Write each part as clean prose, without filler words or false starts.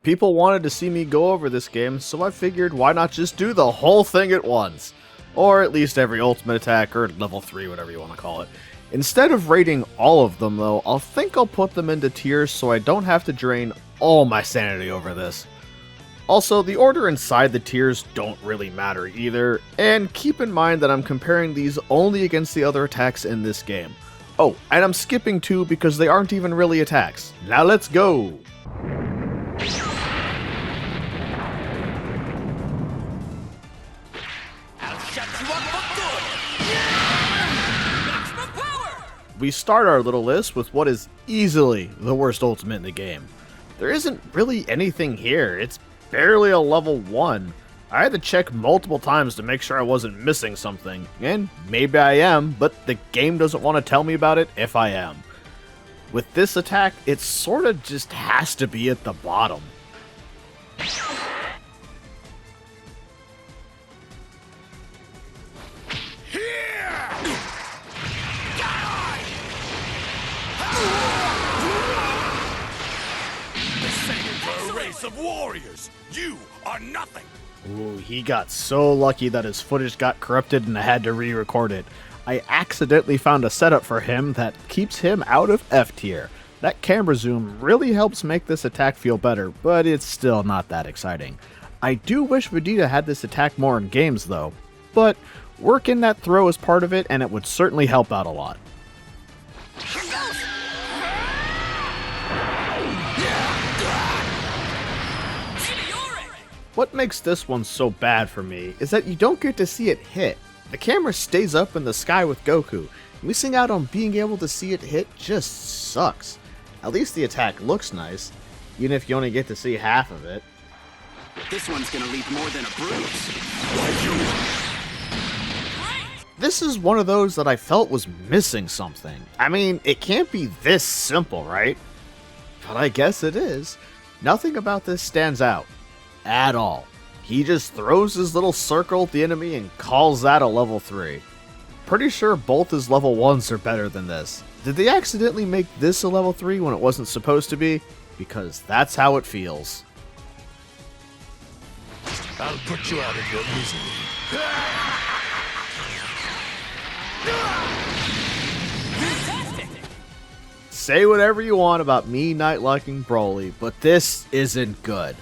People wanted to see me go over this game, so I figured why not just do the whole thing at once? Or at least every ultimate attack, or level 3, whatever you want to call it. Instead of rating all of them though, I'll put them into tiers so I don't have to drain all my sanity over this. Also, the order inside the tiers don't really matter either, and keep in mind that I'm comparing these only against the other attacks in this game. Oh, and I'm skipping 2 because they aren't even really attacks. Now let's go! We start our little list with what is easily the worst ultimate in the game. There isn't really anything here, it's barely a level 1. I had to check multiple times to make sure I wasn't missing something, and maybe I am, but the game doesn't want to tell me about it if I am. With this attack, it sorta just has to be at the bottom. Of warriors, you are nothing. Ooh, he got so lucky that his footage got corrupted and I had to re-record it. I accidentally found a setup for him that keeps him out of F tier. That camera zoom really helps make this attack feel better, but it's still not that exciting. I do wish Vegeta had this attack more in games though, but work in that throw as part of it and it would certainly help out a lot. What makes this one so bad for me is that you don't get to see it hit. The camera stays up in the sky with Goku. Missing out on being able to see it hit just sucks. At least the attack looks nice, even if you only get to see half of it. This one's gonna leave more than a bruise. This is one of those that I felt was missing something. I mean, it can't be this simple, right? But I guess it is. Nothing about this stands out. At all. He just throws his little circle at the enemy and calls that a level 3. Pretty sure both his level 1s are better than this. Did they accidentally make this a level 3 when it wasn't supposed to be? Because that's how it feels. I'll put you out of your misery. Say whatever you want about me not liking Broly, but this isn't good.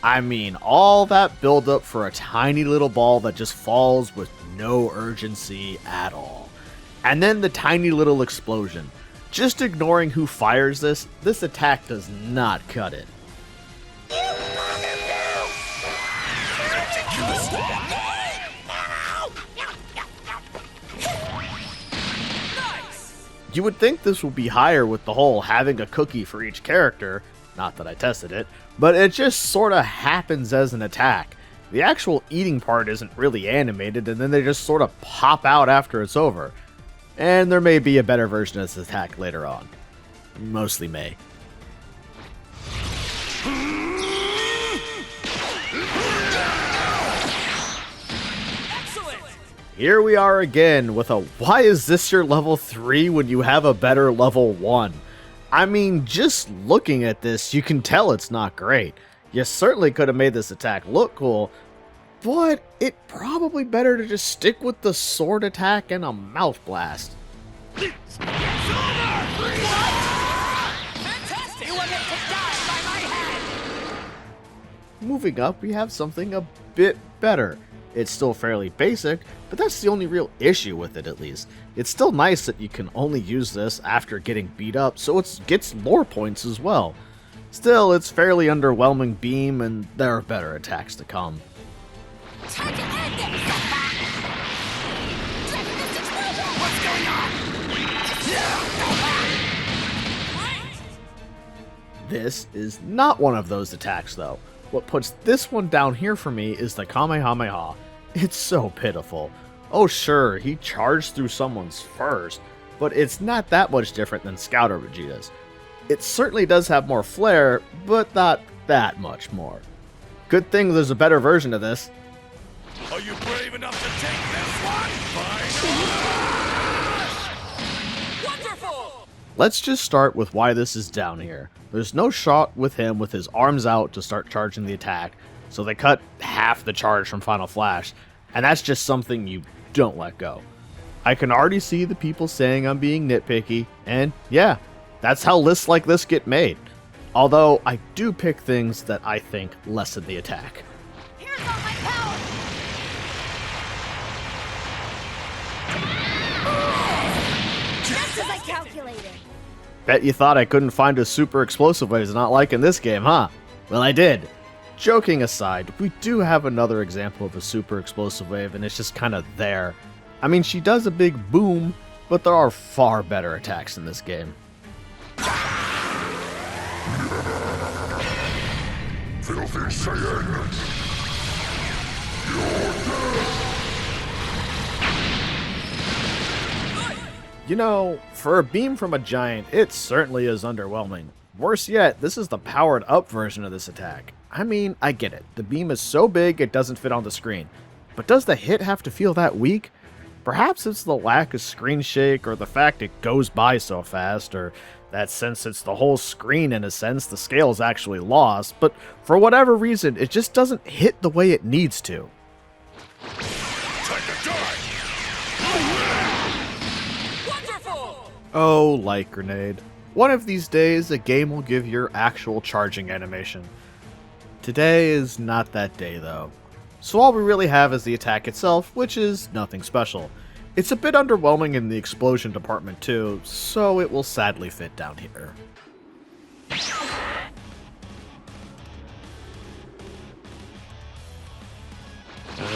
I mean, all that build-up for a tiny little ball that just falls with no urgency at all. And then the tiny little explosion. Just ignoring who fires this attack does not cut it. You would think this would be higher with the whole having a cookie for each character, not that I tested it, but it just sorta happens as an attack. The actual eating part isn't really animated, and then they just sorta pop out after it's over. And there may be a better version of this attack later on. Mostly may. Here we are again with a why is this your level 3 when you have a better level 1? I mean, just looking at this, you can tell it's not great. You certainly could have made this attack look cool, but it probably better to just stick with the sword attack and a mouth blast. Moving up, we have something a bit better. It's still fairly basic, but that's the only real issue with it at least. It's still nice that you can only use this after getting beat up, so it gets lore points as well. Still, it's fairly underwhelming beam, and there are better attacks to come. Time to end this! What's going on? This is not one of those attacks though. What puts this one down here for me is the Kamehameha. It's so pitiful. Oh sure, he charged through someone's first, but it's not that much different than Scouter Vegeta's. It certainly does have more flair, but not that much more. Good thing there's a better version of this. Are you brave enough to take this one? Fine. Wonderful! Let's just start with why this is down here. There's no shot with him with his arms out to start charging the attack, so they cut half the charge from Final Flash, and that's just something you don't let go. I can already see the people saying I'm being nitpicky, and yeah, that's how lists like this get made. Although I do pick things that I think lessen the attack. Here's all my power! Just as I calculated. Bet you thought I couldn't find a super explosive wave to not like in this game, huh? Well, I did. Joking aside, we do have another example of a super explosive wave, and it's just kind of there. I mean, she does a big boom, but there are far better attacks in this game. Filthy Saiyan! You know, for a beam from a giant, it certainly is underwhelming. Worse yet, this is the powered up version of this attack. I mean, I get it. The beam is so big it doesn't fit on the screen. But does the hit have to feel that weak? Perhaps it's the lack of screen shake, or the fact it goes by so fast, or that since it's the whole screen in a sense, the scale is actually lost, but for whatever reason, it just doesn't hit the way it needs to. Time to die! Wonderful! Oh, light grenade. One of these days, a game will give your actual charging animation. Today is not that day, though. So all we really have is the attack itself, which is nothing special. It's a bit underwhelming in the explosion department too, so it will sadly fit down here. I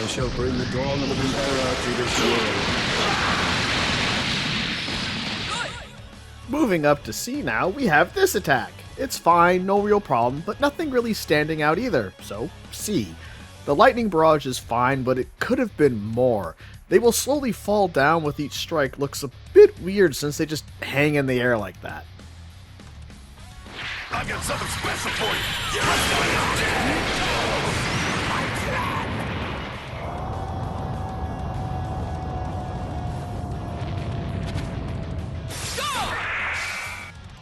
shall bring the dawn of an era to this world. Moving up to C now, we have this attack. It's fine, no real problem, but nothing really standing out either, so C. The lightning barrage is fine, but it could have been more. They will slowly fall down with each strike. Looks a bit weird since they just hang in the air like that. I've got something special for you! You're a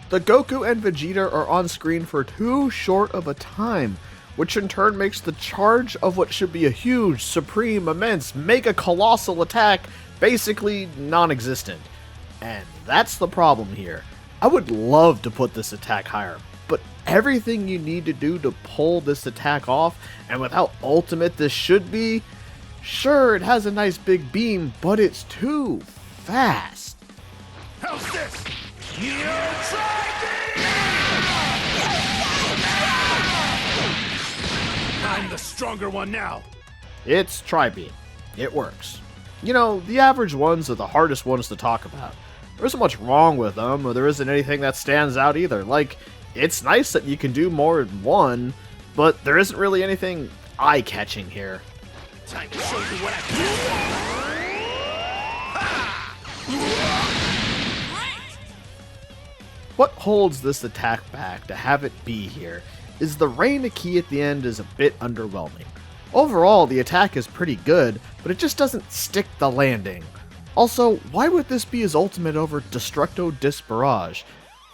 The Goku and Vegeta are on screen for too short of a time, which in turn makes the charge of what should be a huge, supreme, immense, mega colossal attack basically non-existent. And that's the problem here. I would love to put this attack higher, but everything you need to do to pull this attack off, and with how ultimate this should be, sure, it has a nice big beam, but it's too fast. How's this? You tried me! I'm the stronger one now. It's Tri-Beam. It works. You know, the average ones are the hardest ones to talk about. There isn't much wrong with them, or there isn't anything that stands out either. Like, it's nice that you can do more than one, but there isn't really anything eye-catching here. Time to show you what I can. What holds this attack back to have it be here is the rain key at the end is a bit underwhelming. Overall, the attack is pretty good, but it just doesn't stick the landing. Also, why would this be his ultimate over Destructo Disc Barrage?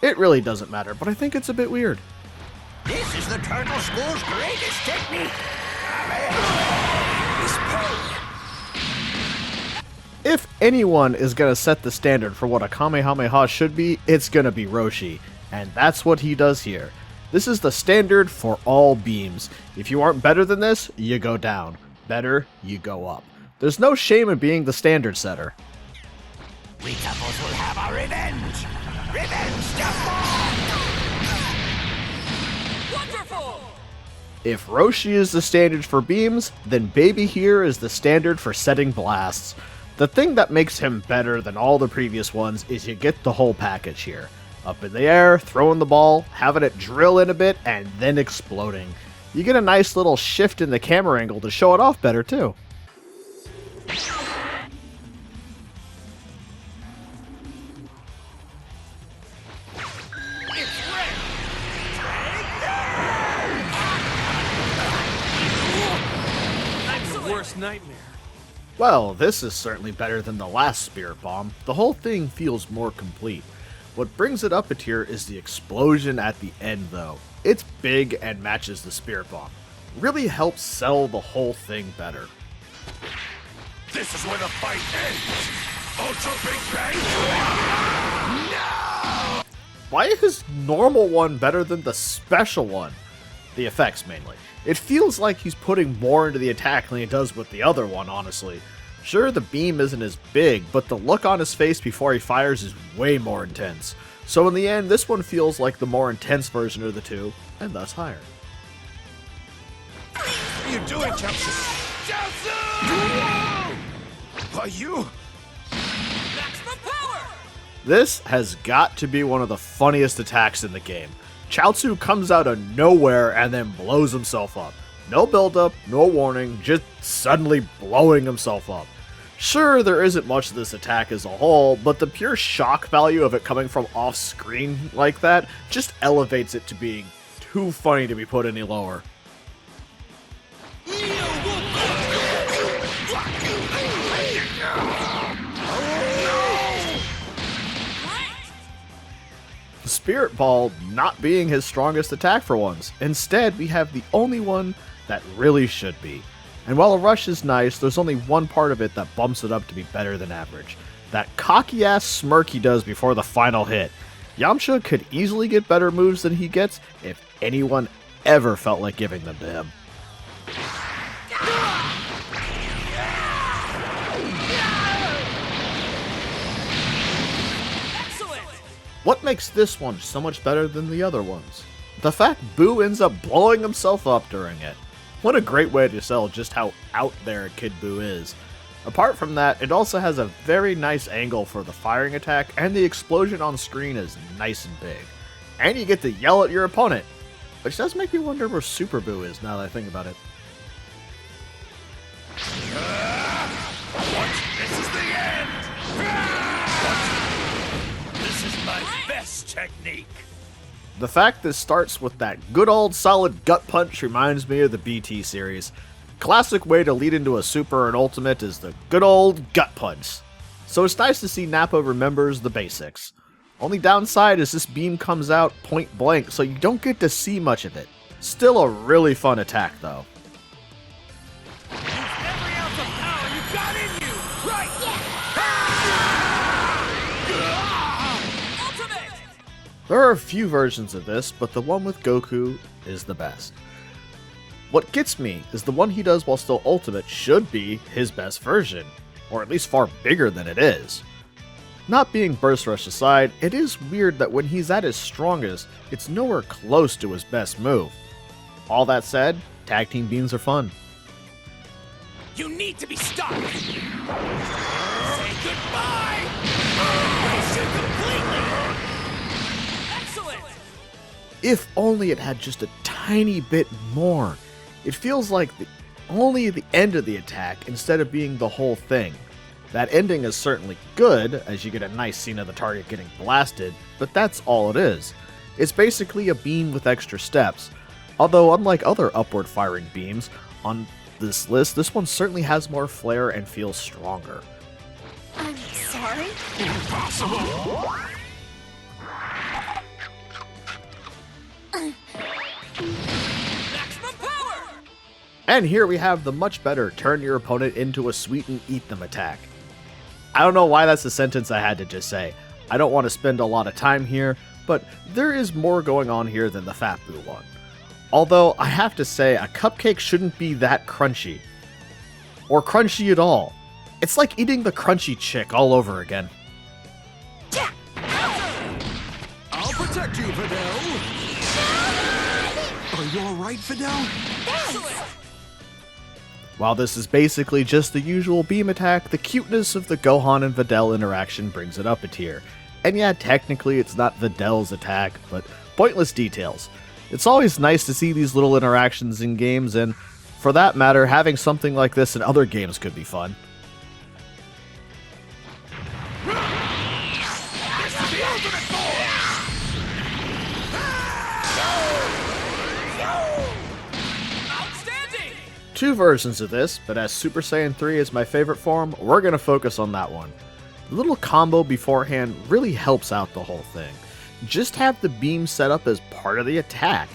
It really doesn't matter, but I think it's a bit weird. This is the Turtle School's greatest technique. If anyone is going to set the standard for what a Kamehameha should be, it's going to be Roshi, and that's what he does here. This is the standard for all beams. If you aren't better than this, you go down. Better, you go up. There's no shame in being the standard setter. We couples will have our revenge. Revenge, Wonderful! If Roshi is the standard for beams, then Baby here is the standard for setting blasts. The thing that makes him better than all the previous ones is you get the whole package here. Up in the air, throwing the ball, having it drill in a bit, and then exploding. You get a nice little shift in the camera angle to show it off better too. Worst nightmare. Well, this is certainly better than the last Spirit Bomb. The whole thing feels more complete. What brings it up a tier is the explosion at the end though. It's big and matches the Spirit Bomb. Really helps sell the whole thing better. This is where the fight ends! Ultra Big Bang! No! Why is normal one better than the special one? The effects mainly. It feels like he's putting more into the attack than he does with the other one, honestly. Sure, the beam isn't as big, but the look on his face before he fires is way more intense. So in the end, this one feels like the more intense version of the two, and thus higher. What are you doing, Chelsea? Chelsea! Are you? Maximum power! This has got to be one of the funniest attacks in the game. Chaozu comes out of nowhere and then blows himself up. No build-up, no warning, just suddenly blowing himself up. Sure, there isn't much to this attack as a whole, but the pure shock value of it coming from off-screen like that just elevates it to being too funny to be put any lower. The Spirit Ball not being his strongest attack for once. Instead, we have the only one that really should be. And while a rush is nice, there's only one part of it that bumps it up to be better than average. That cocky-ass smirk he does before the final hit. Yamcha could easily get better moves than he gets if anyone ever felt like giving them to him. Excellent! What makes this one so much better than the other ones? The fact Boo ends up blowing himself up during it. What a great way to sell just how out there Kid Boo is. Apart from that, it also has a very nice angle for the firing attack, and the explosion on screen is nice and big. And you get to yell at your opponent, which does make me wonder where Super Boo is now that I think about it. What? This is the end! What? This is my best technique! The fact this starts with that good old solid gut punch reminds me of the BT series. Classic way to lead into a super and ultimate is the good old gut punch. So it's nice to see Nappa remembers the basics. Only downside is this beam comes out point blank, so you don't get to see much of it. Still a really fun attack though. Every ounce of power you've got in you! Right! Ultimate! There are a few versions of this, but the one with Goku is the best. What gets me is the one he does while still ultimate should be his best version, or at least far bigger than it is. Not being Burst Rush aside, it is weird that when he's at his strongest, it's nowhere close to his best move. All that said, tag team beams are fun. You need to be stopped! Say goodbye! Waste it completely! Excellent! If only it had just a tiny bit more. It feels like only the end of the attack instead of being the whole thing. That ending is certainly good, as you get a nice scene of the target getting blasted, but that's all it is. It's basically a beam with extra steps. Although unlike other upward firing beams on this list, this one certainly has more flair and feels stronger. I'm sorry? Impossible! Maximum power! And here we have the much better turn your opponent into a sweet and eat them attack. I don't know why that's a sentence I had to just say. I don't want to spend a lot of time here, but there is more going on here than the Fat Boo one. Although, I have to say, a cupcake shouldn't be that crunchy. Or crunchy at all. It's like eating the crunchy chick all over again. I'll protect you, Fidel. Are you alright, Fidel? Excellent! While this is basically just the usual beam attack, the cuteness of the Gohan and Videl interaction brings it up a tier. And yeah, technically it's not Videl's attack, but pointless details. It's always nice to see these little interactions in games, and for that matter, having something like this in other games could be fun. This is the ultimate Outstanding! Two versions of this, but as Super Saiyan 3 is my favorite form, we're going to focus on that one. The little combo beforehand really helps out the whole thing. Just have the beam set up as part of the attack.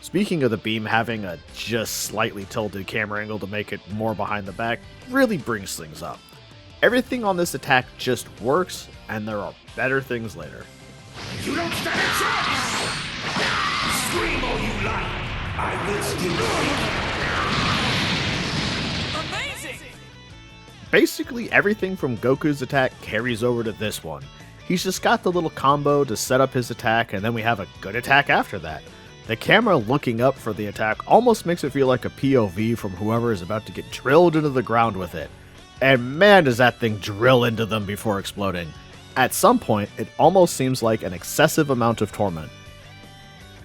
Speaking of the beam having a just slightly tilted camera angle to make it more behind the back really brings things up. Everything on this attack just works, and there are better things later. You don't stand a chance! Scream all you like! I will still Amazing! Basically everything from Goku's attack carries over to this one. He's just got the little combo to set up his attack, and then we have a good attack after that. The camera looking up for the attack almost makes it feel like a POV from whoever is about to get drilled into the ground with it. And man, does that thing drill into them before exploding. At some point, it almost seems like an excessive amount of torment.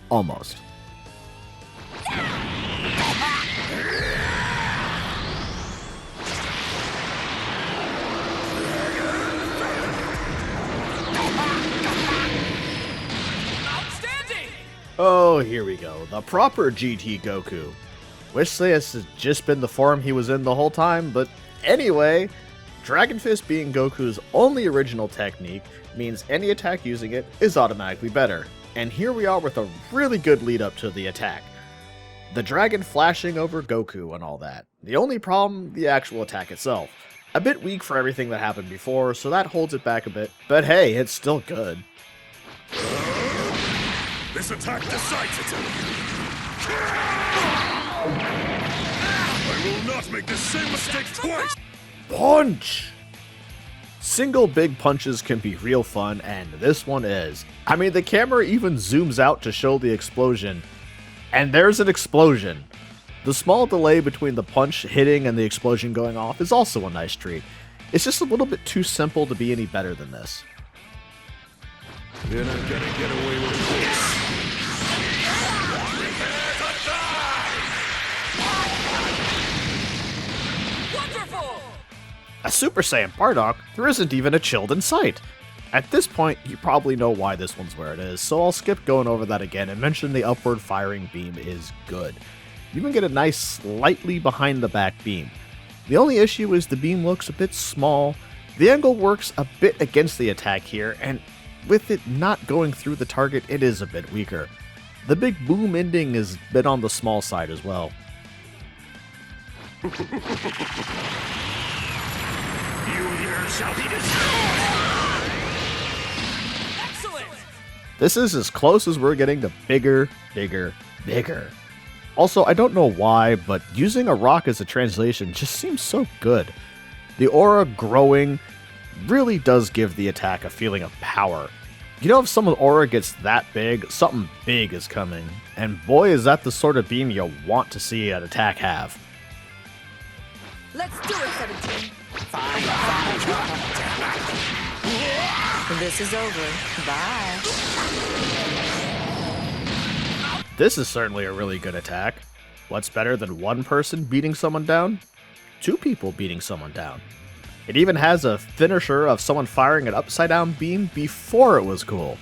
Almost. Outstanding! Oh, here we go. The proper GT Goku. Wish this had just been the form he was in the whole time, but anyway, Dragon Fist being Goku's only original technique means any attack using it is automatically better. And here we are with a really good lead up to the attack. The dragon flashing over Goku and all that. The only problem, the actual attack itself. A bit weak for everything that happened before, so that holds it back a bit, but hey, it's still good. This attack decides it! I will not make the same mistake twice! Punch! Single big punches can be real fun, and this one is. I mean, the camera even zooms out to show the explosion, and there's an explosion. The small delay between the punch hitting and the explosion going off is also a nice treat. It's just a little bit too simple to be any better than this. You're not gonna get away with this! Wonderful! A Super Saiyan Bardock, there isn't even a Chilled in sight. At this point, you probably know why this one's where it is, so I'll skip going over that again and mention the upward firing beam is good. You even get a nice slightly behind the back beam. The only issue is the beam looks a bit small. The angle works a bit against the attack here, and with it not going through the target, it is a bit weaker. The big boom ending is a bit on the small side as well. You here shall be destroyed! Excellent! This is as close as we're getting to bigger, bigger, bigger. Also, I don't know why, but using a rock as a translation just seems so good. The aura growing really does give the attack a feeling of power. You know, if someone's aura gets that big, something big is coming. And boy, is that the sort of beam you want to see an attack have. Let's do it, 17. This is over. Bye. This is certainly a really good attack. What's better than one person beating someone down? Two people beating someone down. It even has a finisher of someone firing an upside down beam before it was cool.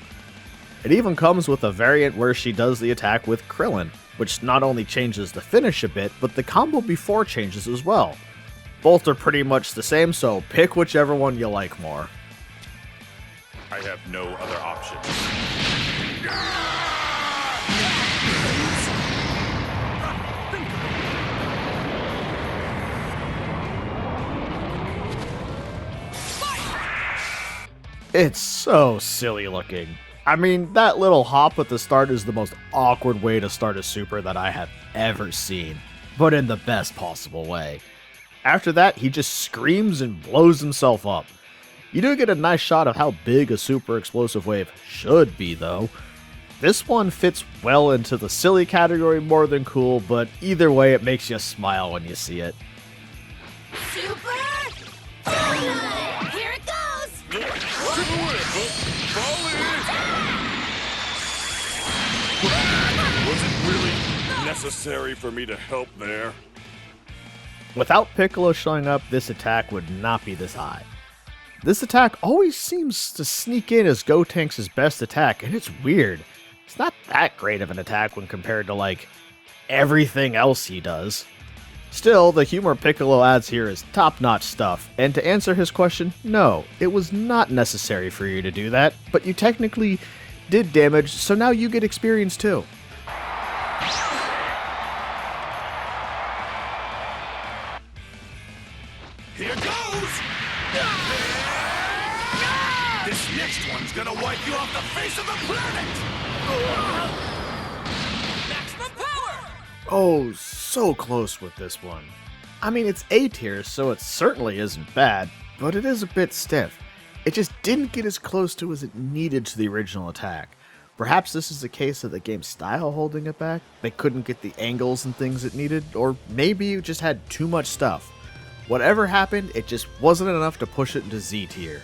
It even comes with a variant where she does the attack with Krillin, which not only changes the finish a bit, but the combo before changes as well. Both are pretty much the same, so pick whichever one you like more. I have no other option. It's so silly looking. I mean, that little hop at the start is the most awkward way to start a super that I have ever seen, but in the best possible way. After that, he just screams and blows himself up. You do get a nice shot of how big a super explosive wave should be, though. This one fits well into the silly category more than cool, but either way, it makes you smile when you see it. Super! Here it goes! Was it really necessary for me to help there? Without Piccolo showing up, this attack would not be this high. This attack always seems to sneak in as Gotenks' best attack, and it's weird. It's not that great of an attack when compared to, like, everything else he does. Still, the humor Piccolo adds here is top-notch stuff, and to answer his question, no, it was not necessary for you to do that, but you technically did damage, so now you get experience too. Here goes! This next one's gonna wipe you off the face of the planet! Maximum power! Oh, so close with this one. I mean, it's A tier, so it certainly isn't bad, but it is a bit stiff. It just didn't get as close to as it needed to the original attack. Perhaps this is a case of the game's style holding it back. They couldn't get the angles and things it needed, or maybe it just had too much stuff. Whatever happened, it just wasn't enough to push it into Z tier.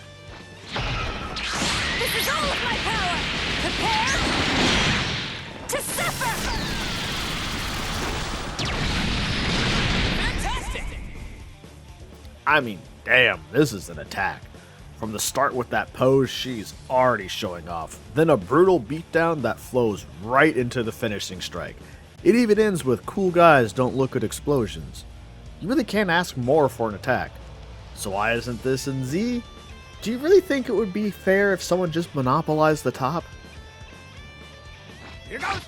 This is all of my power! Prepare to suffer! Fantastic! I mean, damn, this is an attack. From the start with that pose, she's already showing off. Then a brutal beatdown that flows right into the finishing strike. It even ends with cool guys don't look at explosions. You really can't ask more for an attack. So why isn't this in Z? Do you really think it would be fair if someone just monopolized the top? Here goes!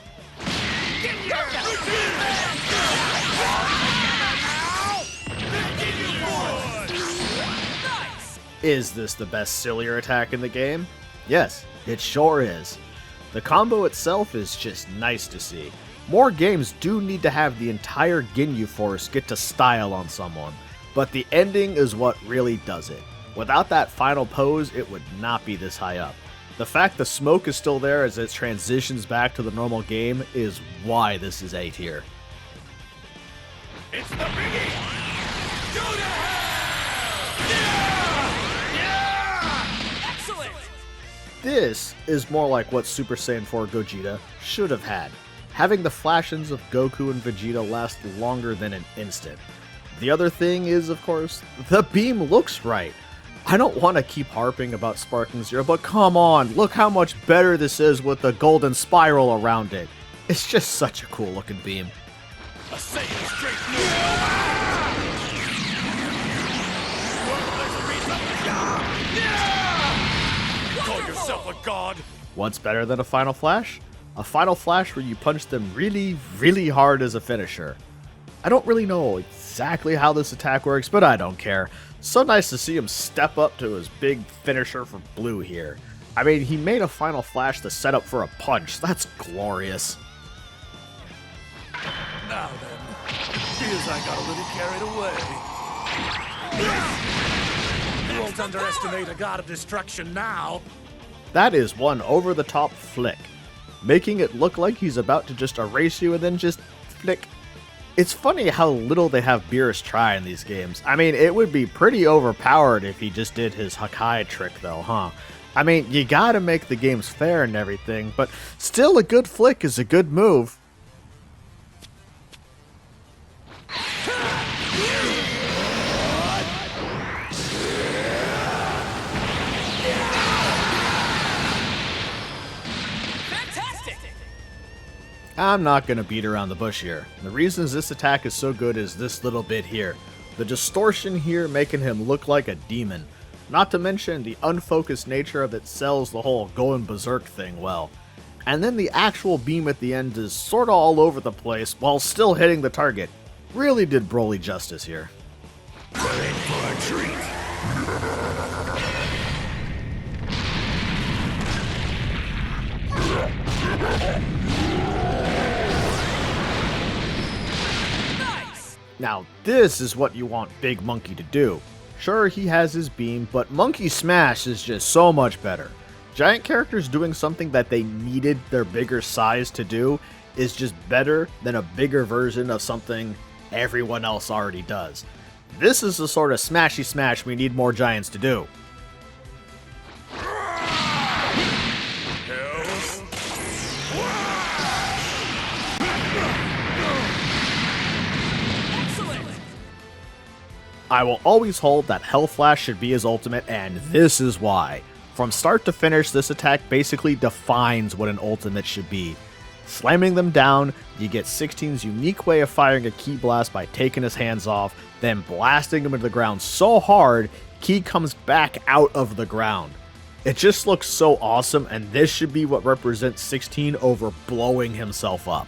Is this the best sillier attack in the game? Yes, it sure is. The combo itself is just nice to see. More games do need to have the entire Ginyu Force get to style on someone, but the ending is what really does it. Without that final pose, it would not be this high up. The fact the smoke is still there as it transitions back to the normal game is why this is A tier. It's the biggie! Go to hell! Excellent! This is more like what Super Saiyan 4 Gogeta should have had, having the flash-ins of Goku and Vegeta last longer than an instant. The other thing is, of course, the beam looks right. I don't want to keep harping about Sparking Zero, but come on, look how much better this is with the golden spiral around it. It's just such a cool looking beam. A Saiyan straight through! Call yourself a god! What's better than a Final Flash? A Final Flash where you punch them really, really hard as a finisher. I don't really know exactly how this attack works, but I don't care. So nice to see him step up to his big finisher for Blue here. I mean, he made a Final Flash to set up for a punch. That's glorious. Now then, it feels I got a little carried away. You won't underestimate a god of destruction now. That is one over-the-top flick, making it look like he's about to just erase you and then just flick. It's funny how little they have Beerus try in these games. I mean, it would be pretty overpowered if he just did his Hakai trick though, huh? I mean, you gotta make the games fair and everything, but still a good flick is a good move. I'm not going to beat around the bush here. The reasons this attack is so good is this little bit here. The distortion here making him look like a demon. Not to mention the unfocused nature of it sells the whole going berserk thing well. And then the actual beam at the end is sorta all over the place while still hitting the target. Really did Broly justice here. We're in for a treat. Now this is what you want Big Monkey to do. Sure, he has his beam, but Monkey Smash is just so much better. Giant characters doing something that they needed their bigger size to do is just better than a bigger version of something everyone else already does. This is the sort of smashy smash we need more giants to do. I will always hold that Hell Flash should be his ultimate, and this is why. From start to finish, this attack basically defines what an ultimate should be. Slamming them down, you get 16's unique way of firing a Ki blast by taking his hands off, then blasting him into the ground so hard, Ki comes back out of the ground. It just looks so awesome, and this should be what represents 16 over blowing himself up.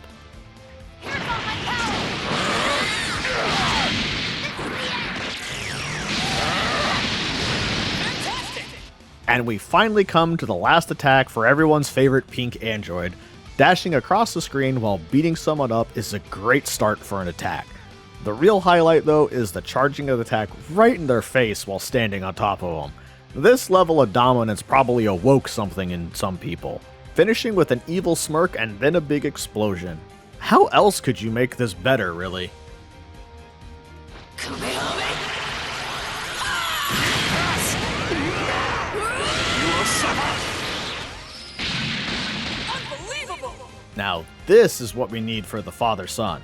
And we finally come to the last attack for everyone's favorite pink android. Dashing across the screen while beating someone up is a great start for an attack. The real highlight though is the charging of the attack right in their face while standing on top of them. This level of dominance probably awoke something in some people, finishing with an evil smirk and then a big explosion. How else could you make this better, really? Now this is what we need for the father-son.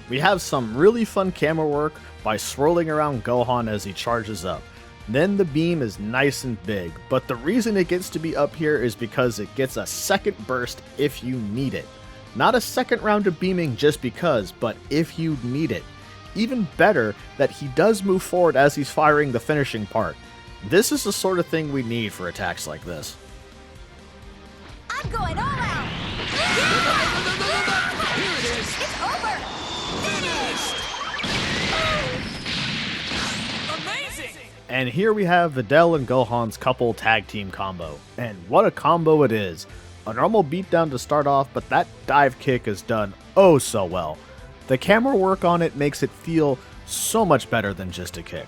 We have some really fun camera work by swirling around Gohan as he charges up. Then the beam is nice and big, but the reason it gets to be up here is because it gets a second burst if you need it. Not a second round of beaming just because, but if you need it. Even better that he does move forward as he's firing the finishing part. This is the sort of thing we need for attacks like this. I'm going all out! Here it is! It's over! Finished! Amazing! And here we have Videl and Gohan's couple tag team combo. And what a combo it is. A normal beatdown to start off, but that dive kick is done oh so well. The camera work on it makes it feel so much better than just a kick.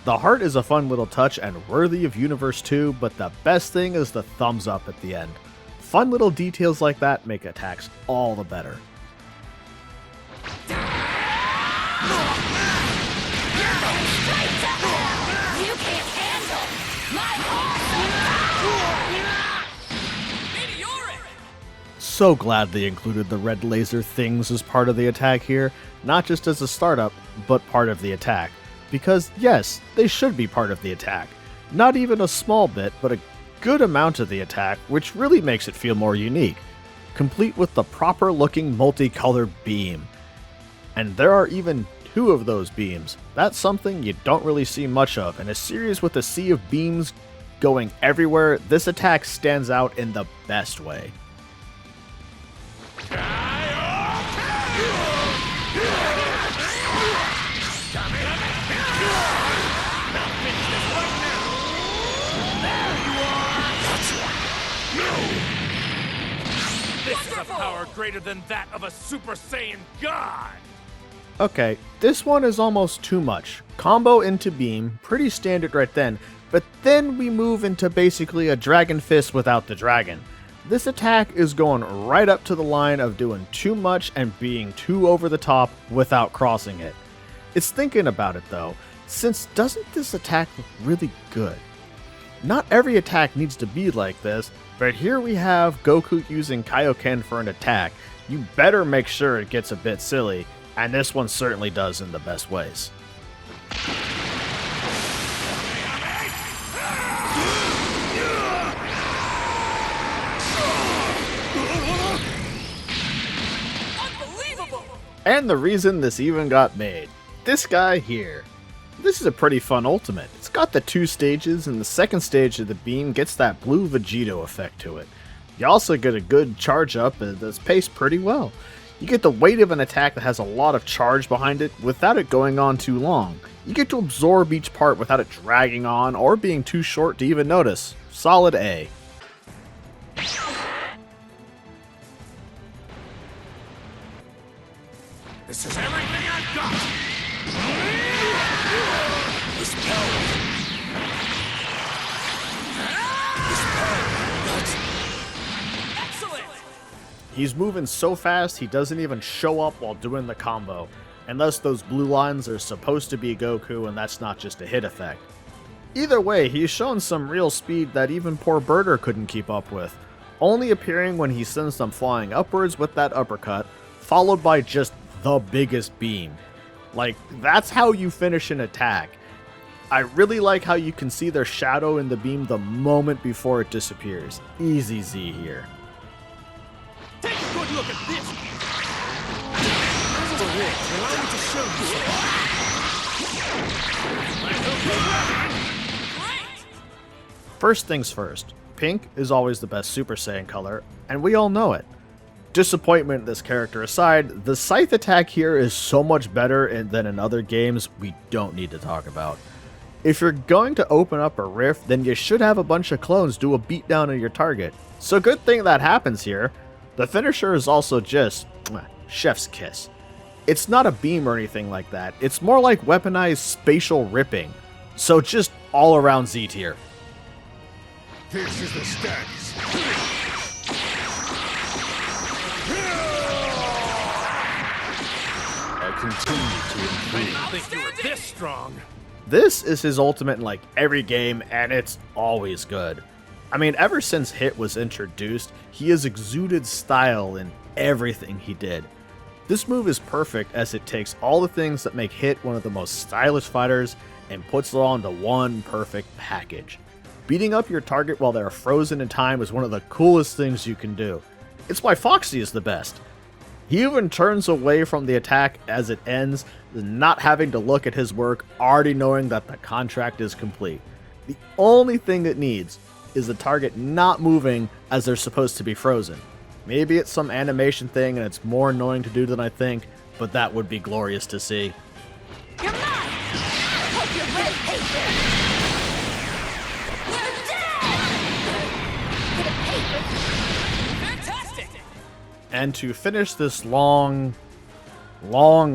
The heart is a fun little touch and worthy of Universe 2, but the best thing is the thumbs up at the end. Fun little details like that make attacks all the better. You can't handle my awesome power! So glad they included the red laser things as part of the attack here, not just as a startup, but part of the attack. Because yes, they should be part of the attack. Not even a small bit, but a good amount of the attack, which really makes it feel more unique, complete with the proper looking multicolored beam. And there are even 2 of those beams. That's something you don't really see much of. In a series with a sea of beams going everywhere, this attack stands out in the best way. This is a power greater than that of a Super Saiyan God! Okay, this one is almost too much. Combo into beam, pretty standard right then, but then we move into basically a Dragon Fist without the dragon. This attack is going right up to the line of doing too much and being too over the top without crossing it. It's thinking about it though, since doesn't this attack look really good? Not every attack needs to be like this, but here we have Goku using Kaioken for an attack. You better make sure it gets a bit silly, and this one certainly does in the best ways. Unbelievable! And the reason this even got made. This guy here. This is a pretty fun ultimate. It's got the 2 stages, and the second stage of the beam gets that blue Vegito effect to it. You also get a good charge up that's paced pretty well. You get the weight of an attack that has a lot of charge behind it without it going on too long. You get to absorb each part without it dragging on or being too short to even notice. Solid A. This is everything I've got! This power! Excellent! He's moving so fast he doesn't even show up while doing the combo, and thus those blue lines are supposed to be Goku and that's not just a hit effect. Either way, he's shown some real speed that even poor Birder couldn't keep up with, only appearing when he sends them flying upwards with that uppercut, followed by just the biggest beam. Like, that's how you finish an attack. I really like how you can see their shadow in the beam the moment before it disappears. Easy Z here. Take a good look! look at this! For this, allow me to show you something. First things first, pink is always the best Super Saiyan color, and we all know it. Disappointment in this character aside, the scythe attack here is so much better than in other games we don't need to talk about. If you're going to open up a rift, then you should have a bunch of clones do a beatdown of your target. So good thing that happens here. The finisher is also just chef's kiss. It's not a beam or anything like that, it's more like weaponized spatial ripping. So just all around Z tier. This is the status. I continue to improve. I didn't think you were this strong. This is his ultimate in like every game, and it's always good. I mean, ever since Hit was introduced, he has exuded style in everything he did. This move is perfect as it takes all the things that make Hit one of the most stylish fighters and puts it all into one perfect package. Beating up your target while they're frozen in time is one of the coolest things you can do. It's why Foxy is the best. He even turns away from the attack as it ends, not having to look at his work, already knowing that the contract is complete. The only thing it needs is the target not moving as they're supposed to be frozen. Maybe it's some animation thing and it's more annoying to do than I think, but that would be glorious to see. You're mine! Hope you're ready, Paper! You're dead! Get a paper! Fantastic! And to finish this long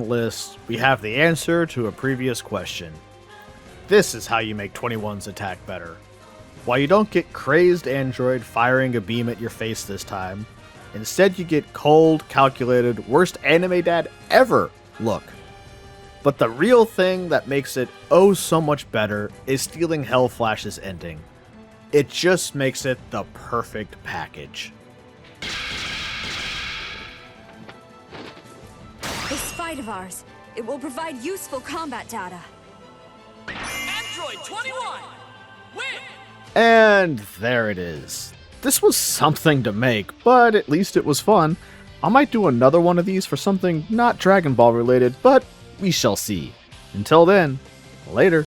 list, we have the answer to a previous question. This is how you make 21's attack better. While you don't get crazed android firing a beam at your face this time, instead you get cold, calculated, worst anime dad ever look. But the real thing that makes it oh so much better is stealing Hellflash's ending. It just makes it the perfect package. This fight of ours, it will provide useful combat data. Android 21! Win! And there it is. This was something to make, but at least it was fun. I might do another one of these for something not Dragon Ball related, but we shall see. Until then, later.